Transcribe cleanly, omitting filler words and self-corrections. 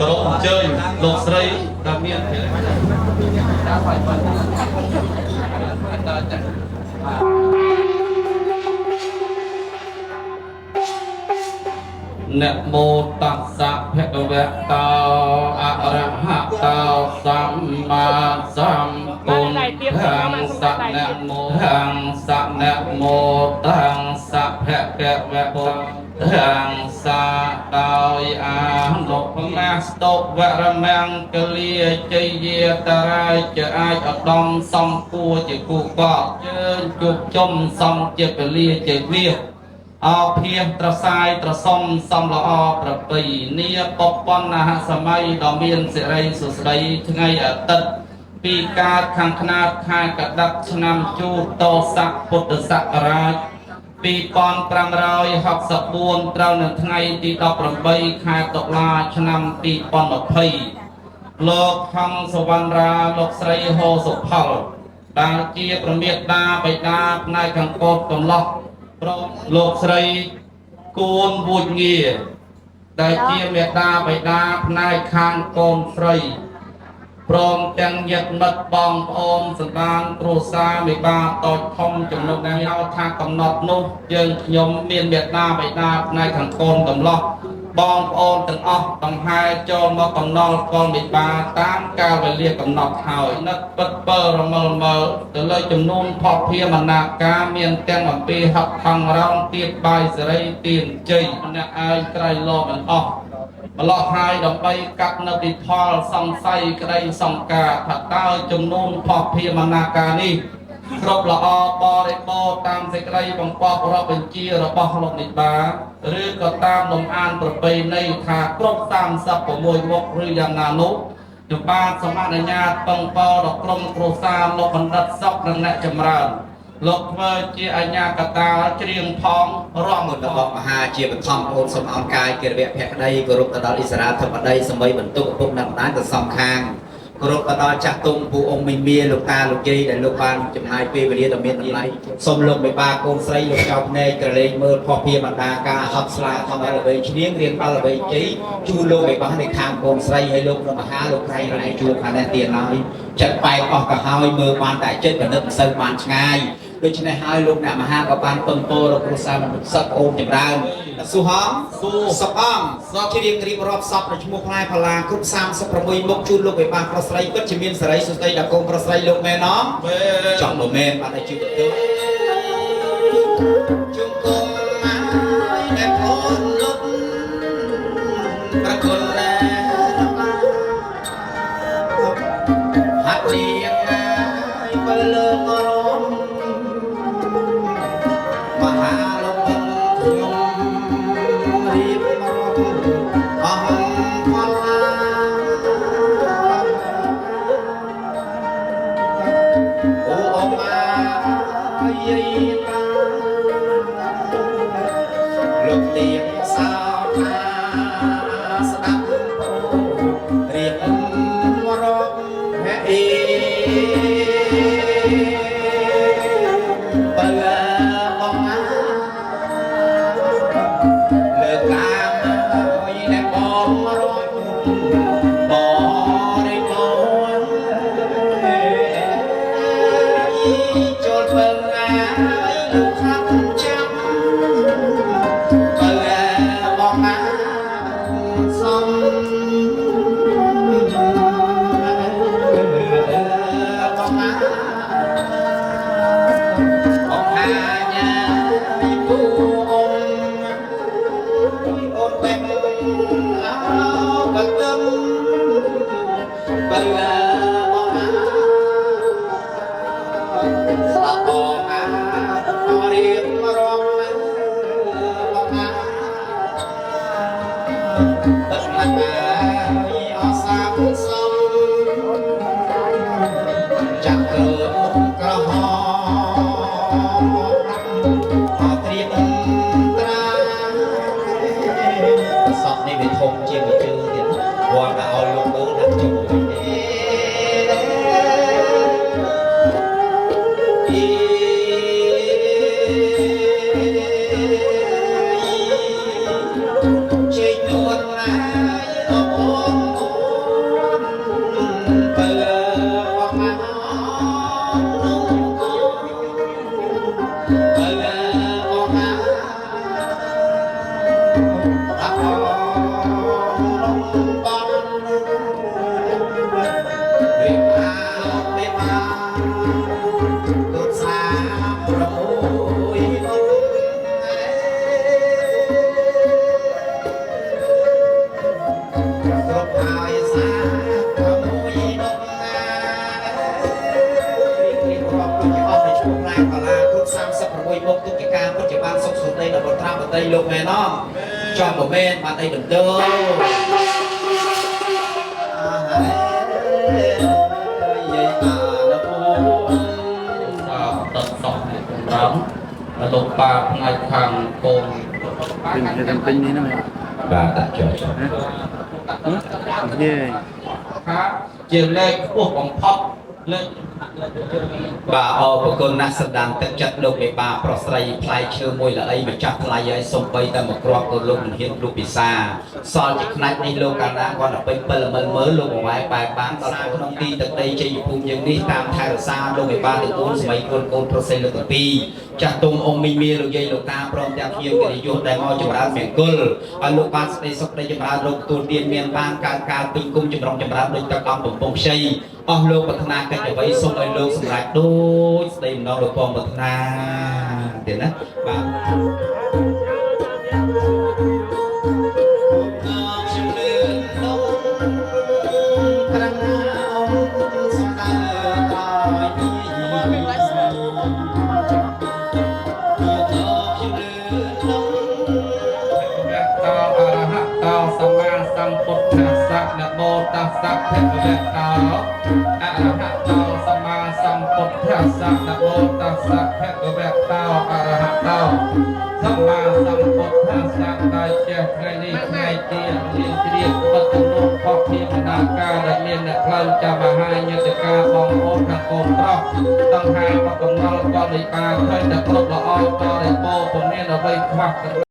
รบเจยโลกสไรดามีนนะโมตัสสะภะคะวะโตอะระหะโตสัมมาสัมพุทธังสะนะโมตังสะนะโมตังสะภะคะวะโตธังสะโตอะนุภมาสโตวะระมังกะลีជ័យយាតរាយจะអាចឧត្តមសំគួរជាគូកកជើញជួបជុំសំជាពលិជាវាអភៀងត្រសាយត្រសំសំល្អប្រពៃនីបពណ្ណសម័យដ៏មានសិរីសុស្ដីថ្ងៃអាទិត្យពីកើតខាងខ្នាតខែកដិកឆ្នាំជូតោស័កពុទ្ធសករាជ2564ត្រូវនៅថ្ងៃទី18ខែតុលាឆ្នាំ2020លោកហងសវណ្ណរាលោកស្រីហូសុផលដែលជាប្រមេតាបិតាផ្នែកខាងកូនកំឡោះព្រមលោកស្រីគួនវូចងាដែលជាមេតាបិតាផ្នែកខាងកូនស្រីព្រមទាំងញាតិមិត្តបងប្អូនសន្តានគ្រួសារមេបាតូចធំចំណុចដែលហៅថាកំណត់នោះយើងខ្ញុំមានមេតាបិតាផ្នែកខាងកូនកំឡោះបងប្អូនទាំងអស់ដង្ហែចូលមកកំណល់កូនមេបាតាមកាលវេលាកំណត់ហើយនឹកពិតបើរមើលមើលទៅលើចំនួនផុសភាមនាការមានទាំងអំពីហត្ថថង្រងទៀតបាយសេរីទានជ័យអ្នកឯងក្រៃលោកទាំងអស់ម្លោះហើយដើម្បីកាត់នៅពីផលសង្ស័យក្តីសង្ការថាតើចំនួនផុសភាមនាការនេះគ្រប់ល្អបរិបូរតាមសេចក្តីបង្គាប់រាប់បញ្ជារបស់លោកនិបាឬក៏តាមលំអានប្រពៃណីថាគ្រប់36មុខឬយ៉ាងណានោះជំបានសមអនុញ្ញាតបង្កដល់ក្រុមគ្រួសារលោកបណ្ឌិតសុកនិងអ្នកចម្រើនលោកធ្វើជាអញ្ញាកតាច្រៀងផងរំមុនរបស់មហាជាបឋមអូនសូមអោនកាយគិរវៈភក្តីគោរពទៅដល់ឥសរាធិបតីសម្បីបន្ទុកឪពុកអ្នកម្ដាយទៅសំខាងគោរពទៅដល់ចាស់ទុំពូអង្គមីមាលោកតាលោកយាយដែលលោកបានចំណាយពេលវេលាដ៏មានតម្លៃសូមលោកមេបាកូនស្រីលោកចៅភ្នែកក្រឡេកមើលផុសភាមនាការហប់ស្លាធម្មល្បីឈ្នៀងរៀងដល់ល្បីជ័យជូនលោកមេបានៅខាងកូនស្រីហើយលោកនៅមហាលោកក្រៃរ៉ៃជួបខាងនេះទៀតហើយចិត្តបែកអស់ក៏ហើយមើលបានតែចិត្តបណ្ឌិតមិនសូវបានឆ្ងាយដូច្នេះហើយលោកអ្នកមហាក៏បានពឹងពោរគ្រួសារមនុស្សសឹកអូនចម្រើនសុហងសុខអង្គជារៀងរៀបរាប់សពឈ្មោះផ្លែផល្លាគ្រប់36មុខជូនលោកមេបាប្រុសស្រីពិតជាមានសេរីសុស្ដីដល់កូនប្រុសស្រីលោកមែនអត់ចង់មិនមែនបានតែជឿទៅជុំគុំមកតែអូនលុតប្រគុណណាហាត់លៀងហើយបើលើករមមហាលោកខ្ញុំរៀបមកអស់ផលអូអមាយាយតាលោកទៀងសោថាស្ដាប់រៀបរកហេអេជ័យនួនណាយអបអរ លោកមែនអត់ចំប្រមែនបានអីបន្ទោលោកបាផ្នែកខាងកូនពេញនេះណាបាទដាក់ចុះចុះជាលេខខ្ពស់បំផុតលេខបាទអរគុណណាស់សម្ដានទឹកចិត្តលោកមេបាប្រុសស្រីផ្លែឈើមួយល្អីម្ចាស់ថ្លៃហើយសំបីតែមកគ្រាប់ក៏លោកមិនហ៊ានលោកពិសាសល់ជាផ្នែកនេះលោកកាលណាគាត់ទៅពេញពិលមិនមើលលោកបង្វែរបែបបានដល់ក្នុងទីទឹកដីជ័យភូមិយើងនេះតាមថែរក្សាលោកមេបាទាំង4សម័យកូនកូនប្រុសស្រីលោកទី2ចាស់ទុំអ៊ំមីមីលោកយាយលោកតាព្រមទាំងភ្ញៀវកិត្តិយសដែលមកចម្រើនមង្គលឲ្យលោកបានស្ដីសុខដីចម្រើនលោកទទួលទានមានបានកើតការពេញគុំចម្រុងចម្រើនដូចទឹកអំកំពង់ខ្ចីអស់លោកប្រាថ្នាកិច្ចអ្វីសូមឲ្យលោកសម្រេចដូចស្ដីម្ដងលោកពងប្រាថ្នាទៀតណាបាទសម្ពុទ្ធស្សៈនមោតស្សៈភគវតោអរហតោសម្មាសម្ពុទ្ធស្សៈនមោតស្សៈភគវតោអរហតោសម្មាសម្ពុទ្ធស្សៈដែលជាថ្ងៃនេះថ្ងៃទីរៀនជ្រាបបទនុខុសពីបណ្ដាការដែលមានអ្នកផ្លូវចាំមហាញតិកាបងប្អូនខាងកូនប្រុសទាំងហាបកំណល់ក៏ដោយបានឃើញតែគ្រប់ល្អតរិបោពុំមានអ្វីខ្វះ